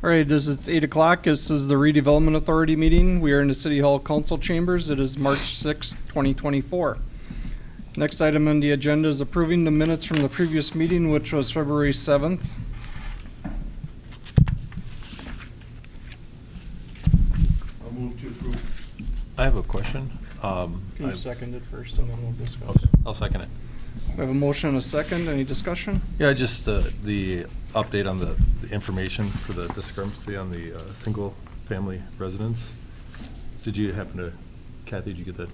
All right, this is 8 o'clock. This is the Redevelopment Authority meeting. We are in the City Hall Council Chambers. It is March 6, 2024. Next item on the agenda is approving the minutes from the previous meeting, which was February 7th. I'll move to approve. I have a question. Can you second it first and then we'll discuss? Okay, I'll second it. We have a motion and a second. Any discussion? Yeah, just the update on the information for the discrepancy on the single-family residence. Did you happen to, Kathy, did you get that?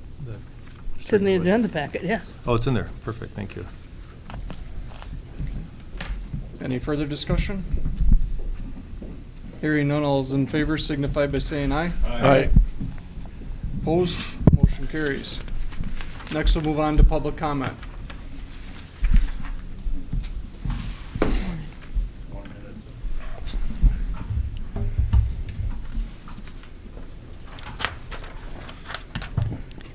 It's in the agenda packet, yeah. Oh, it's in there. Perfect, thank you. Any further discussion? Hearing none, all is in favor signify by saying aye. Aye. Opposed? Motion carries. Next, we'll move on to public comment. 1 minute.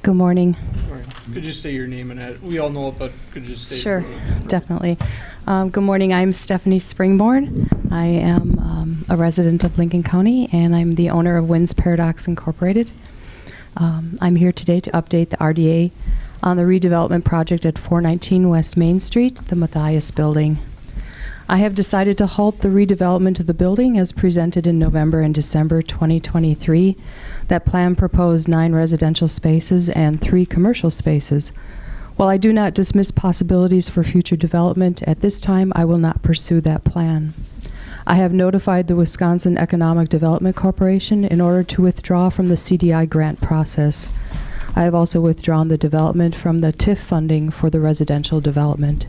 Good morning. All right. Could you state your name and we all know it, but could you state? Sure, definitely. Good morning. I'm Stephanie Springborn. I am a resident of Lincoln County, and I'm the owner of Winds Paradox Incorporated. I'm here today to update the RDA on the redevelopment project at 419 West Main Street, the Matthias Building. I have decided to halt the redevelopment of the building as presented in November and December 2023. That plan proposed 9 residential spaces and 3 commercial spaces. While I do not dismiss possibilities for future development, at this time I will not pursue that plan. I have notified the Wisconsin Economic Development Corporation in order to withdraw from the CDI grant process. I have also withdrawn the development from the TIF funding for the residential development.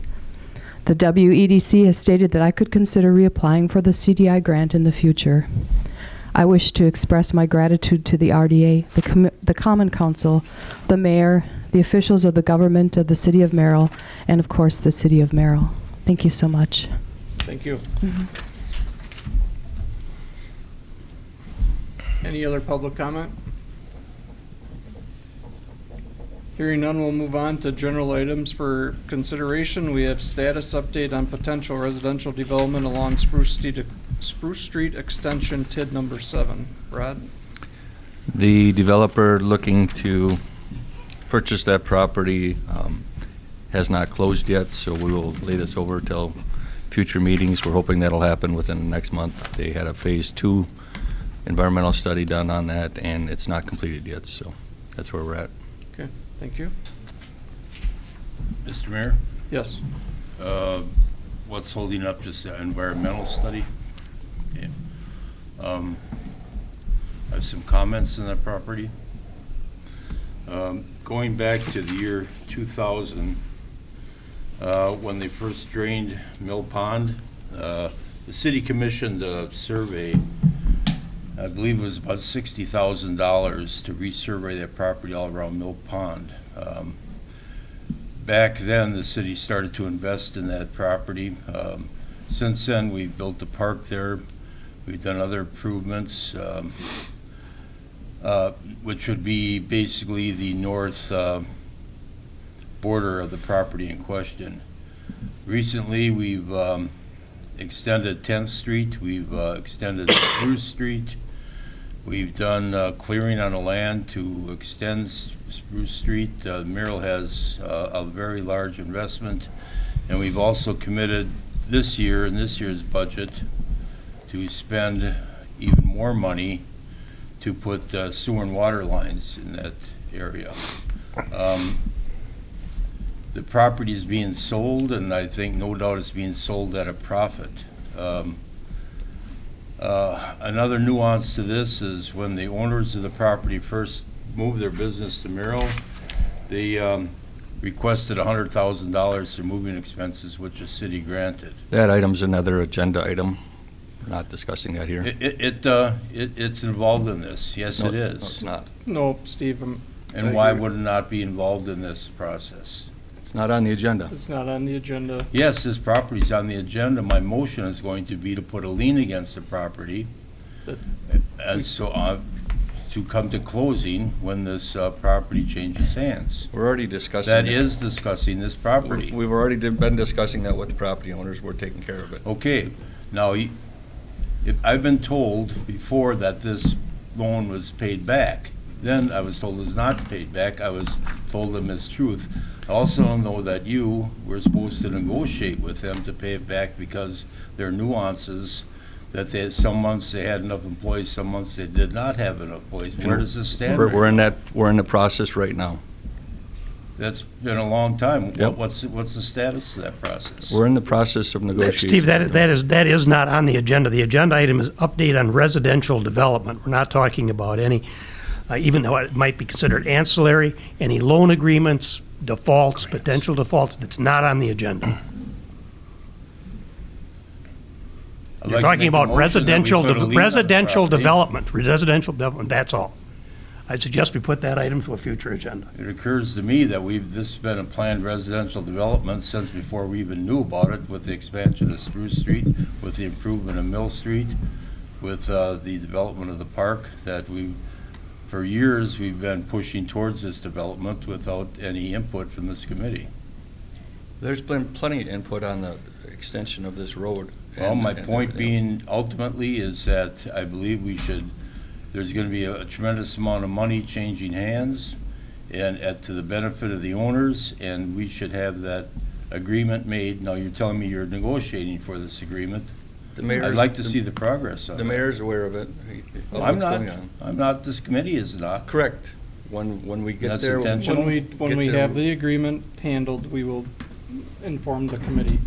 The WEDC has stated that I could consider reapplying for the CDI grant in the future. I wish to express my gratitude to the RDA, the Common Council, the Mayor, the officials of the government of the City of Merrill, and of course the City of Merrill. Thank you so much. Thank you. Any other public comment? Hearing none, we'll move on to general items for consideration. We have status update on potential residential development along Spruce Street Extension TID number 7. Rod? The developer looking to purchase that property has not closed yet, so we will lay this over till future meetings. We're hoping that'll happen within the next month. They had a phase 2 environmental study done on that, and it's not completed yet, so that's where we're at. Okay, thank you. Mr. Mayor, Yes. what's holding up this environmental study? Okay. I have some comments on that property. Going back to the year 2000, when they first drained Mill Pond, the city commissioned a survey. I believe it was about $60,000 to resurvey that property all around Mill Pond. Back then, the city started to invest in that property. Since then, we've built a park there. We've done other improvements, which would be basically the north border of the property in question. Recently, we've extended 10th Street. We've extended Spruce Street. We've done clearing on the land to extend Spruce Street. Merrill has a very large investment, and we've also committed this year, in this year's budget, to spend even more money to put sewer and water lines in that area. The property is being sold, and I think no doubt it's being sold at a profit. Another nuance to this is when the owners of the property first moved their business to Merrill, they requested $100,000 for moving expenses, which the city granted. That item's another agenda item. We're not discussing that here. It's involved in this. Yes, No, it is. No, it's not. No, Steve. And why would it not be involved in this process? It's not on the agenda. It's not on the agenda. Yes, this property's on the agenda. My motion is going to be to put a lien against the property, and so to come to closing when this property changes hands. We're already discussing That it. is discussing this property. We've already been discussing that with the property owners. We're taking care of it. Okay, now, I've been told before that this loan was paid back. Then I was told it was not paid back. I was told the mistruth. I also know that you were supposed to negotiate with them to pay it back because there are nuances that some months they had enough employees, some months they did not have enough employees. Where does this stand? We're in the process right now. That's been a long time. Yep. What's the status of that process? We're in the process of negotiation. Steve, that is not on the agenda. The agenda item is update on residential development. We're not talking about any, even though it might be considered ancillary, any loan agreements, defaults, potential defaults, that's not on the agenda. I'd You're like to talking make a about motion that we residential, put a lien on the residential property. development, that's all. I suggest we put that item to a future agenda. It occurs to me that this has been a planned residential development since before we even knew about it, with the expansion of Spruce Street, with the improvement of Mill Street, with the development of the park, that for years, we've been pushing towards this development without any input from this committee. There's been plenty of input on the extension of this road. Well, my point being ultimately is that I believe there's gonna be a tremendous amount of money changing hands and to the benefit of the owners, and we should have that agreement made. Now, you're telling me you're negotiating for this agreement. I'd like to see the progress on it. The mayor's aware of it. of I'm what's not, going on. I'm not, this committee is not. Correct. When we get That's there. intentional. When we have the agreement handled, we will inform the committee.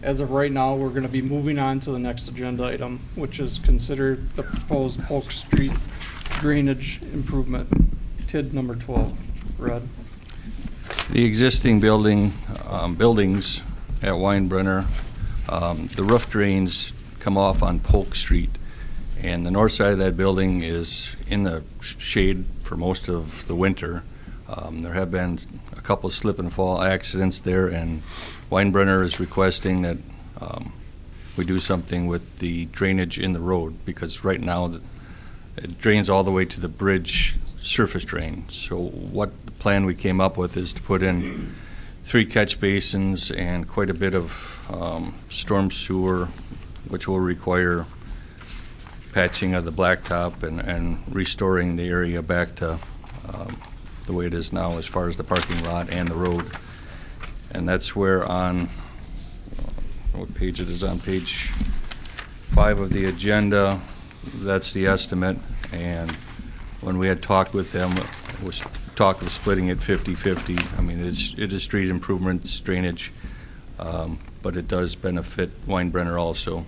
As of right now, we're gonna be moving on to the next agenda item, which is consider the proposed Polk Street drainage improvement, TID number 12. Red. The existing buildings at Weinbrenner, the roof drains come off on Polk Street, and the north side of that building is in the shade for most of the winter. There have been a couple of slip and fall accidents there, and Weinbrenner is requesting that we do something with the drainage in the road, because right now it drains all the way to the bridge surface drain. So what the plan we came up with is to put in 3 catch basins and quite a bit of storm sewer, which will require patching of the blacktop and restoring the area back to the way it is now as far as the parking lot and the road. And that's where on, what page it is, on page 5 of the agenda, that's the estimate. And when we had talked with them, it was talk of splitting it 50-50. I mean, it is street improvements, drainage, but it does benefit Weinbrenner also.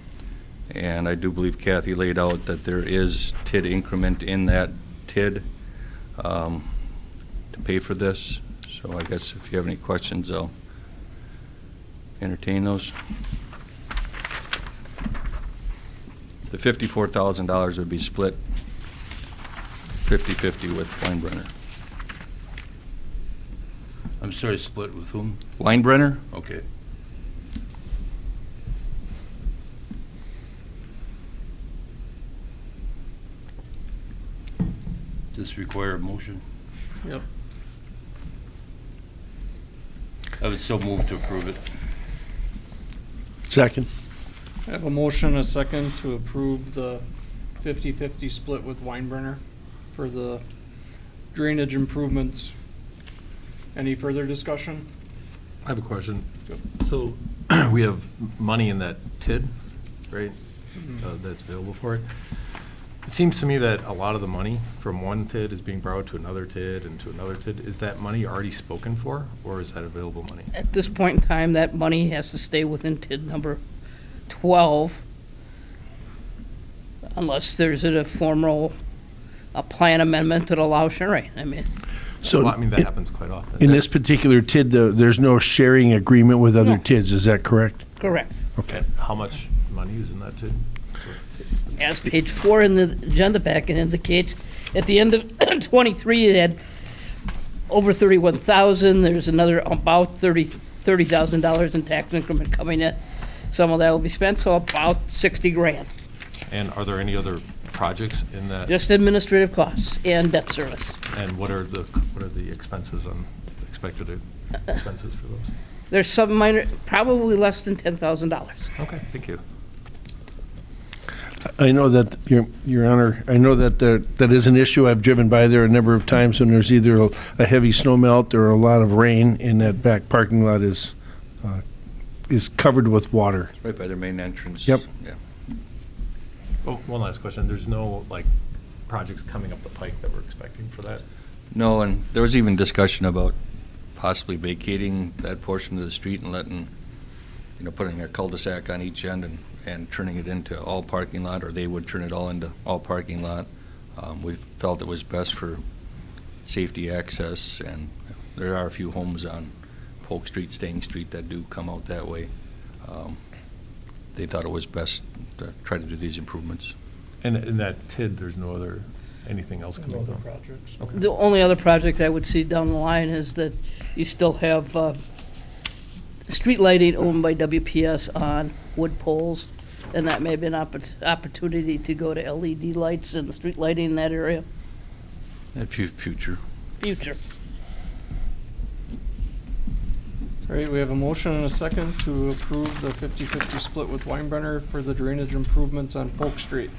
And I do believe Kathy laid out that there is TID increment in that TID to pay for this. So I guess if you have any questions, I'll entertain those. The $54,000 would be split 50-50 with Weinbrenner. I'm sorry, split with whom? Weinbrenner? Okay. Does this require a motion? Yep. I would so move to approve it. Second. I have a motion and a second to approve the 50-50 split with Weinbrenner for the drainage improvements. Any further discussion? I have a question. Yep. So we have money in that TID, right, that's available for it. It seems to me that a lot of the money from one TID is being borrowed to another TID and to another TID. Is that money already spoken for, or is that available money? At this point in time, that money has to stay within TID number 12, unless there's a formal, a plan amendment that allows sharing. I mean, So Well, I mean, that happens quite often. in this particular TID, there's no sharing agreement with other No. TIDs, is that correct? correct. Okay. How much money is in that TID? As page 4 in the agenda packet indicates, at the end of 23, it had over 31,000. There's another about $30,000 in tax increment coming in. Some of that will be spent, so about 60 grand. And are there any other projects in that? Just administrative costs and debt service. And what are the expenses on, expected expenses for those? There's some minor, probably less than $10,000. Okay, thank you. I know that, Your Honor, I know that that is an issue. I've driven by there a number of times when there's either a heavy snow melt or a lot of rain, and that back parking lot is covered with water. Right by their main entrance. Yep. Yeah. Oh, one last question. There's no, like, projects coming up the pike that we're expecting for that? No, and there was even discussion about possibly vacating that portion of the street and letting, putting a cul-de-sac on each end and turning it into all parking lot, or they would turn it all into all parking lot. We felt it was best for safety access, and there are a few homes on Polk Street, Stang Street that do come out that way. They thought it was best to try to do these improvements. And in that TID, there's no other, anything else coming down? projects. Okay. The only other project I would see down the line is that you still have street lighting owned by WPS on wood poles, and that may be an opportunity to go to LED lights and street lighting in that area. In future. Future. All right, we have a motion and a second to approve the 50-50 split with Weinbrenner for the drainage improvements on Polk Street.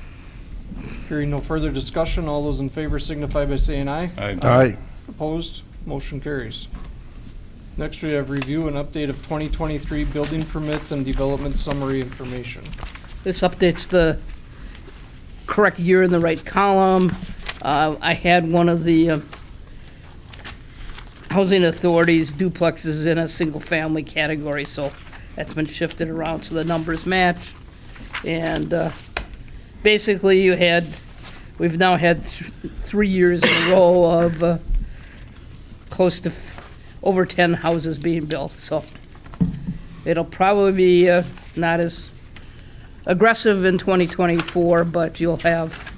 Hearing no further discussion, all those in favor signify by saying aye. Aye. Opposed? Motion carries. Next, we have review and update of 2023 building permits and development summary information. This updates the correct year in the right column. I had one of the housing authorities duplexes in a single-family category, so that's been shifted around so the numbers match. And basically, we've now had 3 years in a row of close to over 10 houses being built, so it'll probably be not as aggressive in 2024, but you'll have,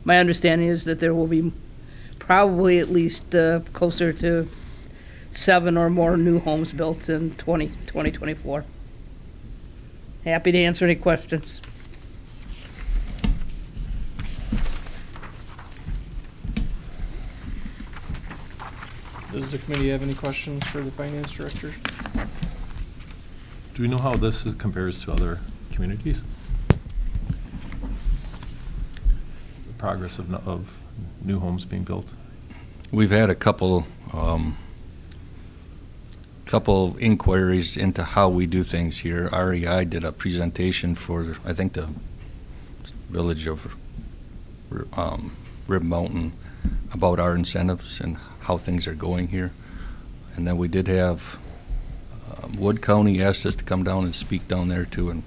my understanding is that there will be probably at least closer to 7 or more new homes built in 2024. Happy to answer any questions. Does the committee have any questions for the finance director? Do we know how this compares to other communities? The progress of new homes being built? We've had a couple inquiries into how we do things here. REI did a presentation for, I think, the village of Rib Mountain about our incentives and how things are going here. And then we did have Wood County asked us to come down and speak down there too, and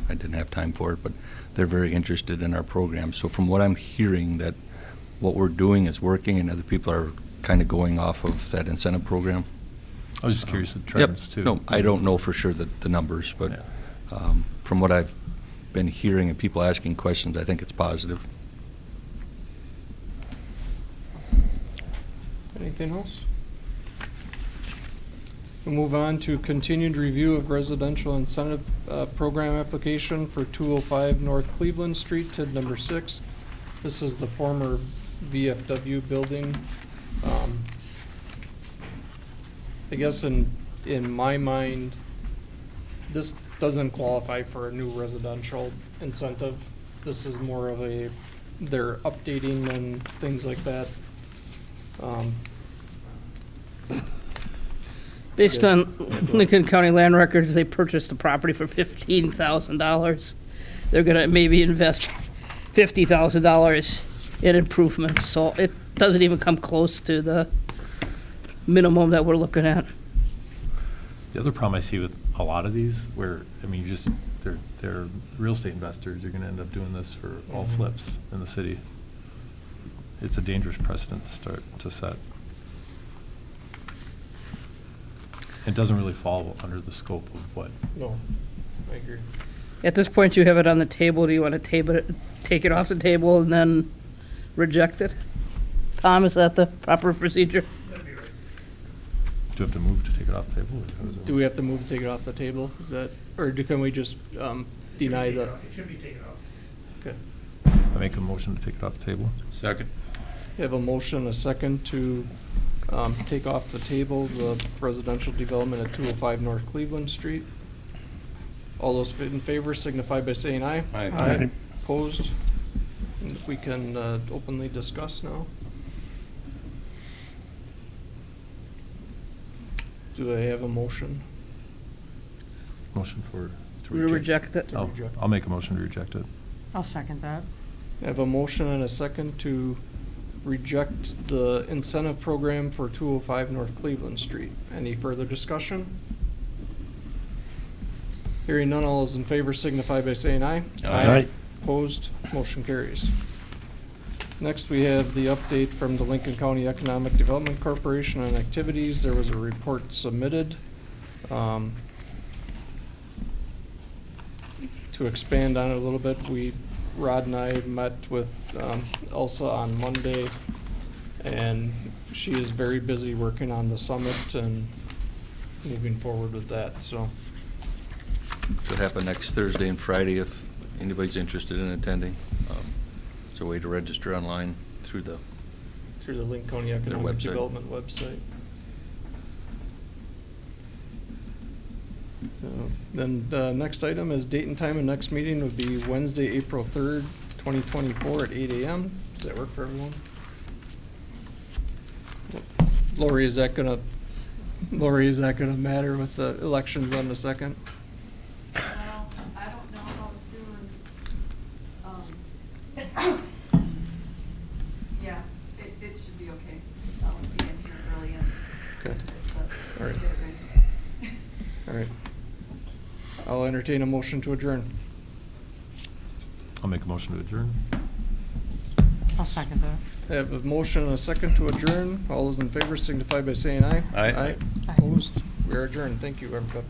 I didn't have time for it, but they're very interested in our program. So from what I'm hearing, that what we're doing is working and other people are kind of going off of that incentive program. I was just curious of trends too. No, I don't know for sure the numbers, but Yeah. From what I've been hearing and people asking questions, I think it's positive. Anything else? We'll move on to continued review of residential incentive program application for 205 North Cleveland Street, TID number 6. This is the former VFW building. I guess in my mind, this doesn't qualify for a new residential incentive. This is more of they're updating and things like that. Based on Lincoln County land records, they purchased the property for $15,000. They're gonna maybe invest $50,000 in improvements, so it doesn't even come close to the minimum that we're looking at. The other problem I see with a lot of these, where, I mean, they're real estate investors, you're gonna end up doing this for all flips in the city. It's a dangerous precedent to set. It doesn't really fall under the scope of what. No, I agree. At this point, you have it on the table. Do you want to take it off the table and then reject it? Tom, is that the proper procedure? Do you have to move to take it off the table? Or how does it Do we have to move to take it off the table? Is that, or can we just deny the? It should be taken off. Okay. I make a motion to take it off the table? Second? We have a motion, a second to take off the table the residential development at 205 North Cleveland Street. All those in favor signify by saying aye. Aye. Aye. Opposed? And we can openly discuss now. Do I have a motion? Motion for, to We reject it. Oh, I'll make a motion to reject it. I'll second that. I have a motion and a second to reject the incentive program for 205 North Cleveland Street. Any further discussion? Hearing none, all those in favor signify by saying aye. Aye. Opposed, motion carries. Next, we have the update from the Lincoln County Economic Development Corporation on activities. There was a report submitted. To expand on it a little bit, Rod and I met with Elsa on Monday, and she is very busy working on the summit and moving forward with that, so. It'll happen next Thursday and Friday if anybody's interested in attending. It's a way to register online through the Through the Lincoln County Economic website. Development website. So, then the next item is date and time of next meeting would be Wednesday, April 3rd, 2024 at 8 a.m. Does that work for everyone? Lori, is that gonna matter with the elections on the 2nd? Well, I don't know how soon, yeah, it should be okay. I'll be in here early and. Okay. But All right. get it ready. All right. I'll entertain a motion to adjourn. I'll make a motion to adjourn. I'll second that. I have a motion and a second to adjourn. All those in favor signify by saying aye. Aye. Aye. Opposed? We are adjourned. Thank you, everybody.